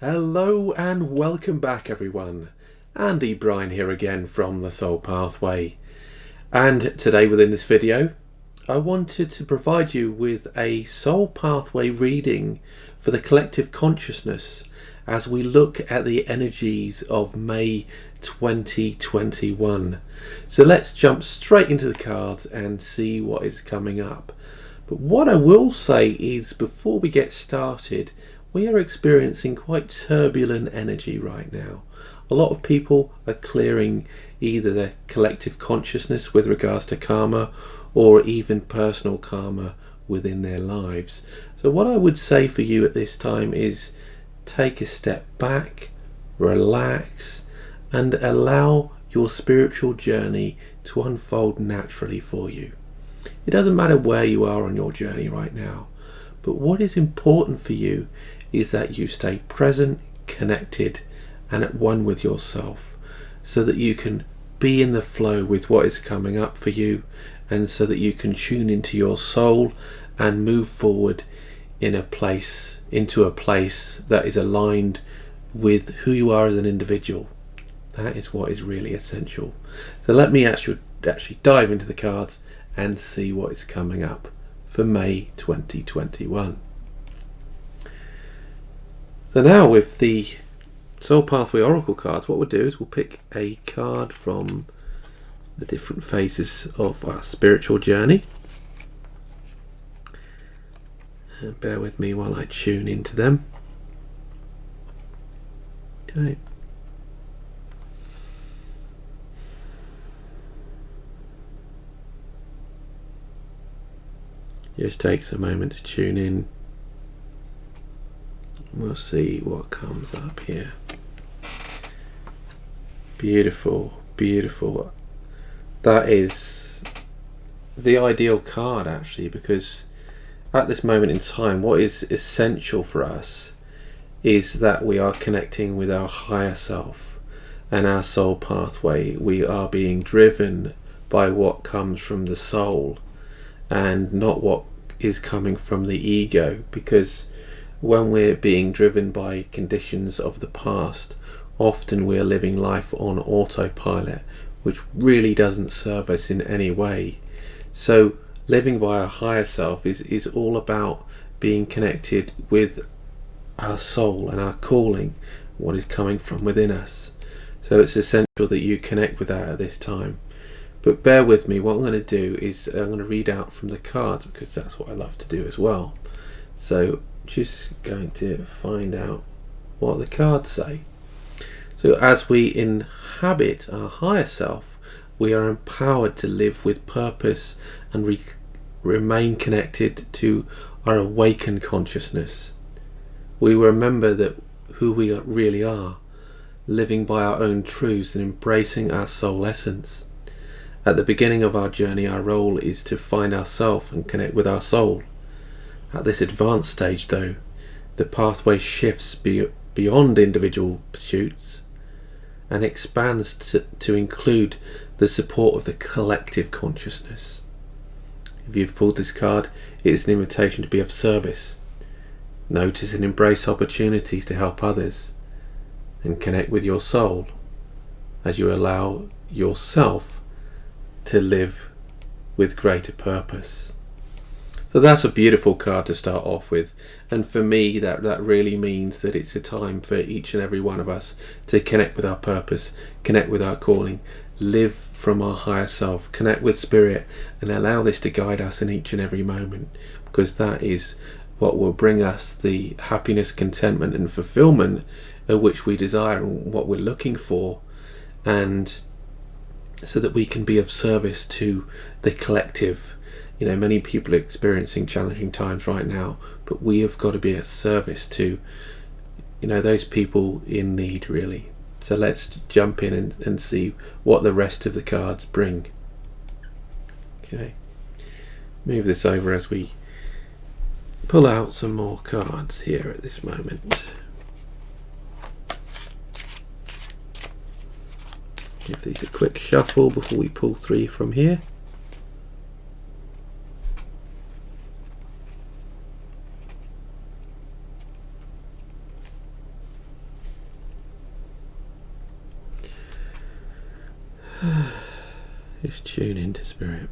Hello and welcome back everyone. Andy Bryan here again from the Soul Pathway, and today within this video I wanted to provide you with a Soul Pathway reading for the collective consciousness as we look at the energies of May 2021. So let's jump straight into the cards and see what is coming up. But what I will say is, before we get started, we are experiencing quite turbulent energy right now. A lot of people are clearing either their collective consciousness with regards to karma or even personal karma within their lives. So what I would say for you at this time is take a step back, relax, and allow your spiritual journey to unfold naturally for you. It doesn't matter where you are on your journey right now, but what is important for you is that you stay present, connected, and at one with yourself, so that you can be in the flow with what is coming up for you, and so that you can tune into your soul and move forward into a place that is aligned with who you are as an individual. That is what is really essential. So let me actually dive into the cards and see what is coming up for May 2021. So now, with the Soul Pathway Oracle cards, what we'll do is we'll pick a card from the different phases of our spiritual journey. And bear with me while I tune into them. Okay. Just takes a moment to tune in. We'll see what comes up here. Beautiful, beautiful. That is the ideal card, actually, because at this moment in time, what is essential for us is that we are connecting with our higher self and our soul pathway. We are being driven by what comes from the soul and not what is coming from the ego, because when we're being driven by conditions of the past, often we're living life on autopilot, which really doesn't serve us in any way. So living by our higher self is all about being connected with our soul and our calling, what is coming from within us. So it's essential that you connect with that at this time. But bear with me, what I'm going to do is I'm going to read out from the cards, because that's what I love to do as well. So just going to find out what the cards say. So as we inhabit our higher self, we are empowered to live with purpose and remain connected to our awakened consciousness. We remember that who we really are, living by our own truths and embracing our soul essence. At the beginning of our journey, our role is to find ourself and connect with our soul. At this advanced stage, though, the pathway shifts beyond individual pursuits and expands to include the support of the collective consciousness. If you've pulled this card, it is an invitation to be of service. Notice and embrace opportunities to help others and connect with your soul as you allow yourself to live with greater purpose. So that's a beautiful card to start off with, and for me that really means that it's a time for each and every one of us to connect with our purpose, connect with our calling, live from our higher self, connect with spirit, and allow this to guide us in each and every moment, because that is what will bring us the happiness, contentment and fulfillment of which we desire and what we're looking for, and so that we can be of service to the collective. You know, many people are experiencing challenging times right now, but we have got to be a service to, those people in need, really. So let's jump in and see what the rest of the cards bring. Okay, move this over as we pull out some more cards here at this moment. Give these a quick shuffle before we pull 3 from here. Just tune into spirit.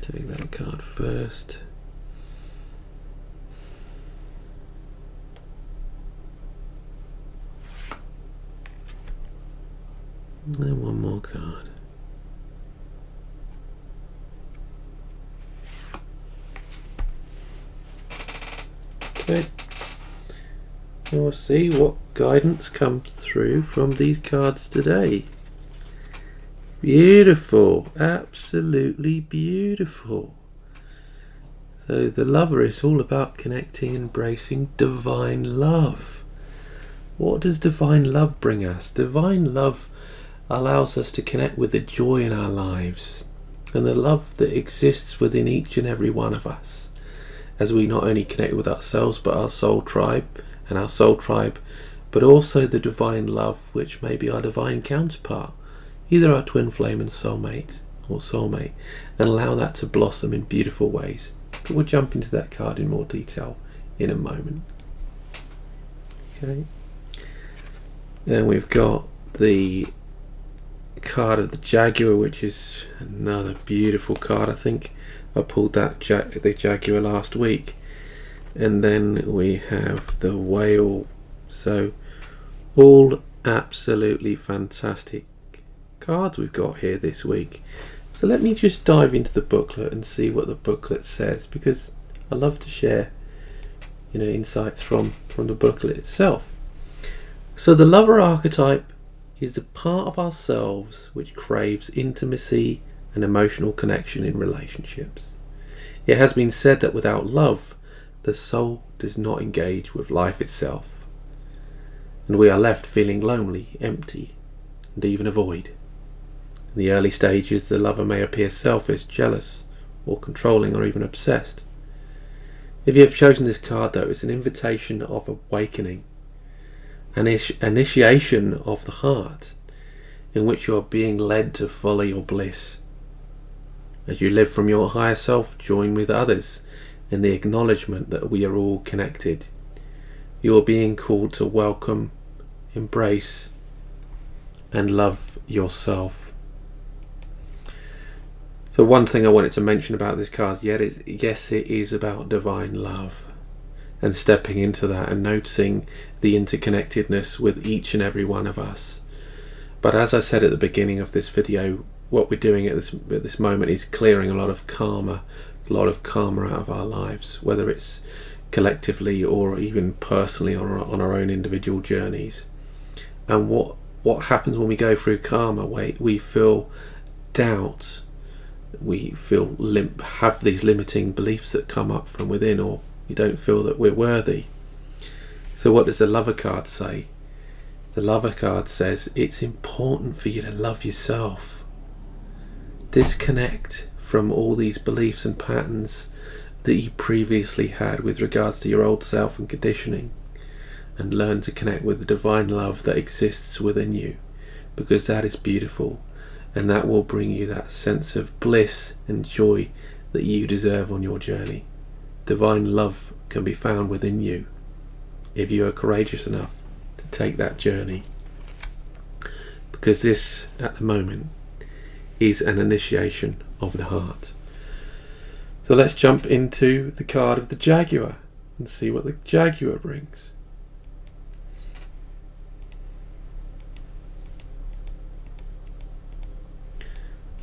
Take that card first. And then one more card. Okay. We'll see what guidance comes through from these cards today. Beautiful, absolutely beautiful. So the lover is all about connecting, embracing divine love. What does divine love bring us? Divine love allows us to connect with the joy in our lives and the love that exists within each and every one of us, as we not only connect with ourselves but our soul tribe, but also the divine love which may be our divine counterpart, either our twin flame and soulmate, and allow that to blossom in beautiful ways. But we'll jump into that card in more detail in a moment. Okay. Then we've got the card of the Jaguar, which is another beautiful card. I think I pulled that the Jaguar last week. And then we have the Whale. So all absolutely fantastic cards we've got here this week. So let me just dive into the booklet and see what the booklet says, because I love to share insights from the booklet itself. So the lover archetype is the part of ourselves which craves intimacy and emotional connection in relationships. It has been said that without love, the soul does not engage with life itself, and we are left feeling lonely, empty, and even a void. In the early stages, the lover may appear selfish, jealous, or controlling, or even obsessed. If you have chosen this card, though, it's an invitation of awakening, an initiation of the heart, in which you are being led to follow your bliss. As you live from your higher self, join with others in the acknowledgement that we are all connected. You are being called to welcome, embrace, and love yourself. So one thing I wanted to mention about this card is, yes, it is about divine love, and stepping into that and noticing the interconnectedness with each and every one of us. But as I said at the beginning of this video, what we're doing at this moment is clearing a lot of karma out of our lives, whether it's collectively or even personally on our own individual journeys. And what happens when we go through karma? We feel doubt, we feel have these limiting beliefs that come up from within, or we don't feel that we're worthy. So what does the lover card say? The lover card says it's important for you to love yourself. Disconnect from all these beliefs and patterns that you previously had with regards to your old self and conditioning, and learn to connect with the divine love that exists within you, because that is beautiful, and that will bring you that sense of bliss and joy that you deserve on your journey. Divine love can be found within you if you are courageous enough to take that journey, because this at the moment is an initiation of the heart. So let's jump into the card of the Jaguar and see what the Jaguar brings.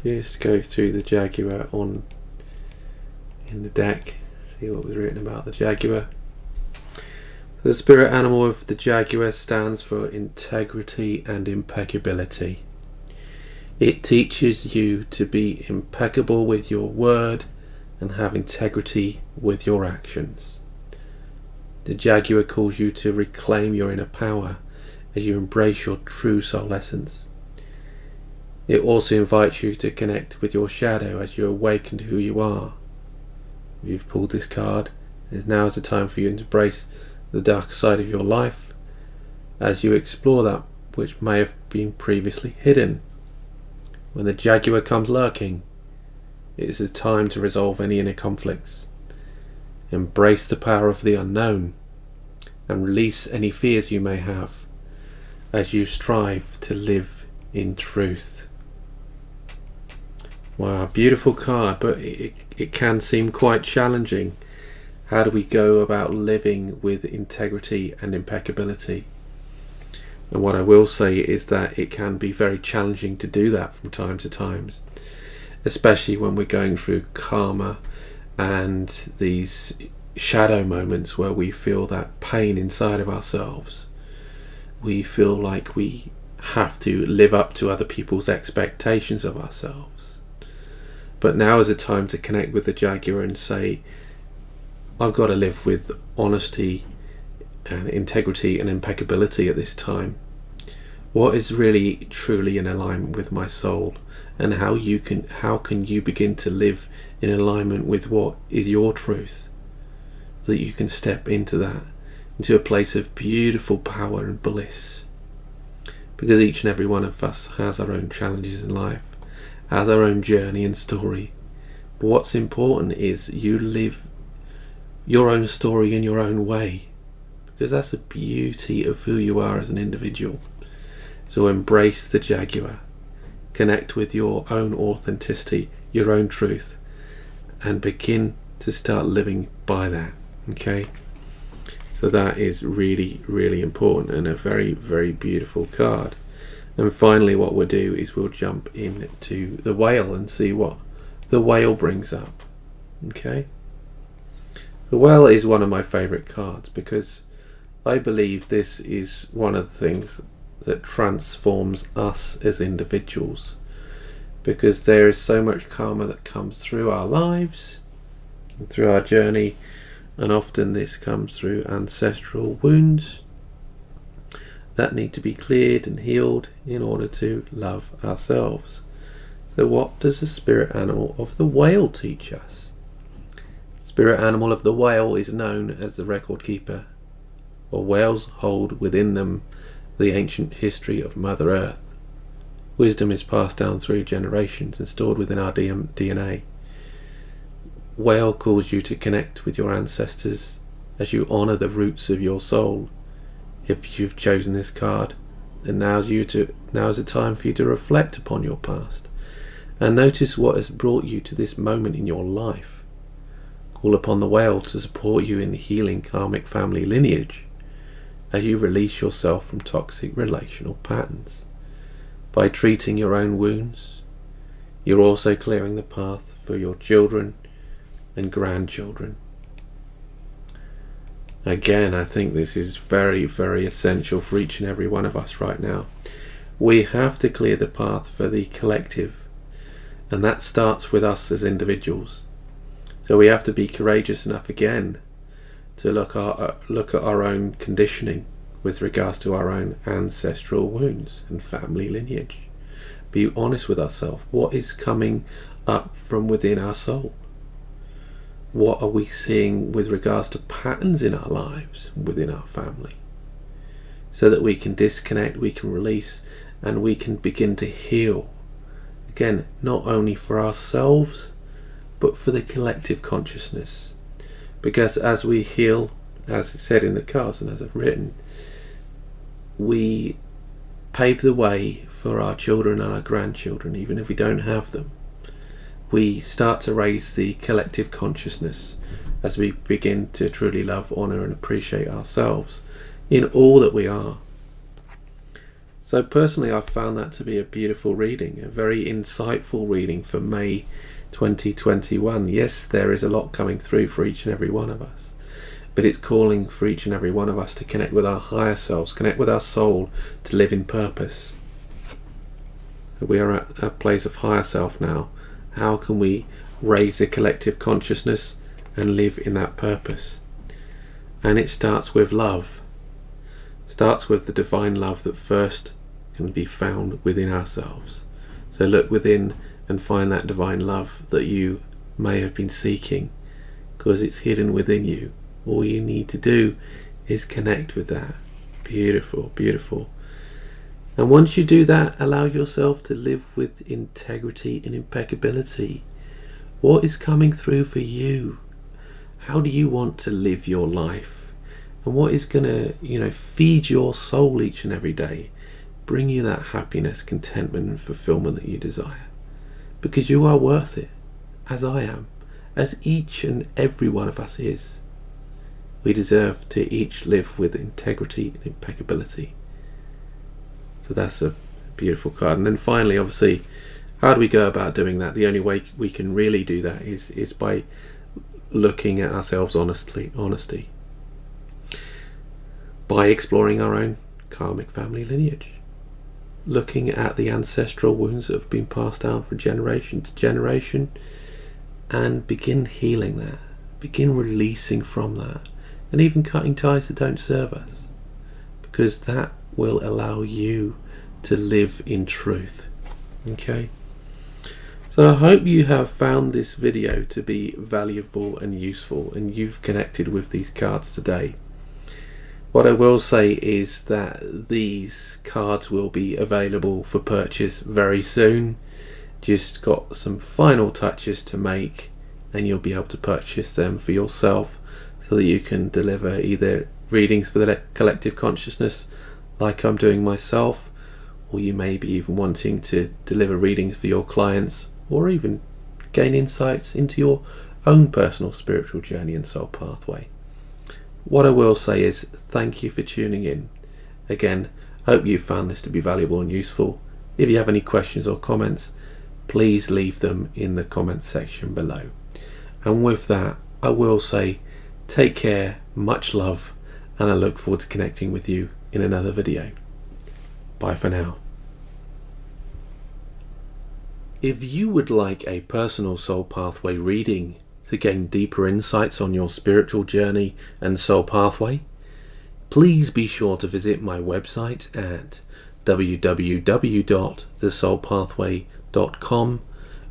Just go through the Jaguar in the deck, see what was written about the Jaguar. The spirit animal of the Jaguar stands for integrity and impeccability. It teaches you to be impeccable with your word and have integrity with your actions. The Jaguar calls you to reclaim your inner power as you embrace your true soul essence. It also invites you to connect with your shadow as you awaken to who you are. If you've pulled this card, now is the time for you to embrace the dark side of your life as you explore that which may have been previously hidden. When the Jaguar comes lurking, it is the time to resolve any inner conflicts Embrace the power of the unknown and release any fears you may have as you strive to live in truth. Wow, beautiful card, but it can seem quite challenging. How do we go about living with integrity and impeccability? And what I will say is that it can be very challenging to do that from time to time, especially when we're going through karma and these shadow moments where we feel that pain inside of ourselves. We feel like we have to live up to other people's expectations of ourselves. But now is a time to connect with the Jaguar and say, I've got to live with honesty and integrity and impeccability at this time. What is really truly in alignment with my soul, and how can you begin to live in alignment with what is your truth, so that you can step into a place of beautiful power and bliss. Because each and every one of us has our own challenges in life, has our own journey and story. But what's important is you live your own story in your own way, because that's the beauty of who you are as an individual. So embrace the Jaguar, connect with your own authenticity, your own truth, and begin to start living by that. Okay, so that is really, really important and a very, very beautiful card. And finally, what we'll do is we'll jump into the Whale and see what the Whale brings up. Okay, the Whale is one of my favorite cards because I believe this is one of the things that transforms us as individuals, because there is so much karma that comes through our lives and through our journey, and often this comes through ancestral wounds that need to be cleared and healed in order to love ourselves. So what does the spirit animal of the Whale teach us? Spirit animal of the Whale is known as the record keeper, or whales hold within them the ancient history of Mother Earth. Wisdom is passed down through generations and stored within our DNA. Whale calls you to connect with your ancestors as you honour the roots of your soul. If you've chosen this card, then now's the time for you to reflect upon your past and notice what has brought you to this moment in your life. Call upon the Whale to support you in the healing karmic family lineage as you release yourself from toxic relational patterns. By treating your own wounds, you're also clearing the path for your children and grandchildren. Again, I think this is very, very essential for each and every one of us right now. We have to clear the path for the collective, and that starts with us as individuals. So we have to be courageous enough again to look at our own conditioning with regards to our own ancestral wounds and family lineage. Be honest with ourselves. What is coming up from within our soul? What are we seeing with regards to patterns in our lives within our family? So that we can disconnect, we can release, and we can begin to heal. Again, not only for ourselves, but for the collective consciousness. Because as we heal, as it said in the cards and as I've written, we pave the way for our children and our grandchildren, even if we don't have them. We start to raise the collective consciousness as we begin to truly love, honour and appreciate ourselves in all that we are. So personally, I've found that to be a beautiful reading, a very insightful reading for May 2021. Yes, there is a lot coming through for each and every one of us, but it's calling for each and every one of us to connect with our higher selves, connect with our soul, to live in purpose. So we are at a place of higher self now. How can we raise the collective consciousness and live in that purpose? And it starts with love. It starts with the divine love that first can be found within ourselves. So look within and find that divine love that you may have been seeking, because it's hidden within you. All you need to do is connect with that. Beautiful, beautiful. And once you do that, allow yourself to live with integrity and impeccability. What is coming through for you? How do you want to live your life? And what is going to, feed your soul each and every day? Bring you that happiness, contentment and fulfillment that you desire. Because you are worth it, as I am, as each and every one of us is. We deserve to each live with integrity and impeccability. So that's a beautiful card. And then finally, obviously, how do we go about doing that? The only way we can really do that is by looking at ourselves honesty, by exploring our own karmic family lineage, looking at the ancestral wounds that have been passed down from generation to generation, and begin healing that, begin releasing from that, and even cutting ties that don't serve us, because that will allow you to live in truth. Okay, so I hope you have found this video to be valuable and useful, and you've connected with these cards today. What I will say is that these cards will be available for purchase very soon. Just got some final touches to make, and you'll be able to purchase them for yourself so that you can deliver either readings for the collective consciousness like I'm doing myself, or you may be even wanting to deliver readings for your clients, or even gain insights into your own personal spiritual journey and soul pathway. What I will say is thank you for tuning in. Again, hope you found this to be valuable and useful. If you have any questions or comments, please leave them in the comments section below. And with that, I will say take care, much love, and I look forward to connecting with you in another video. Bye for now. If you would like a personal soul pathway reading to gain deeper insights on your spiritual journey and soul pathway, please be sure to visit my website at www.thesoulpathway.com,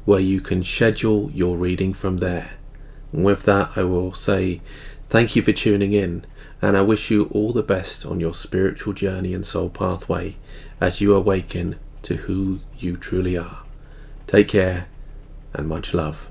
where you can schedule your reading from there. And with that, I will say thank you for tuning in, and I wish you all the best on your spiritual journey and soul pathway as you awaken to who you truly are. Take care and much love.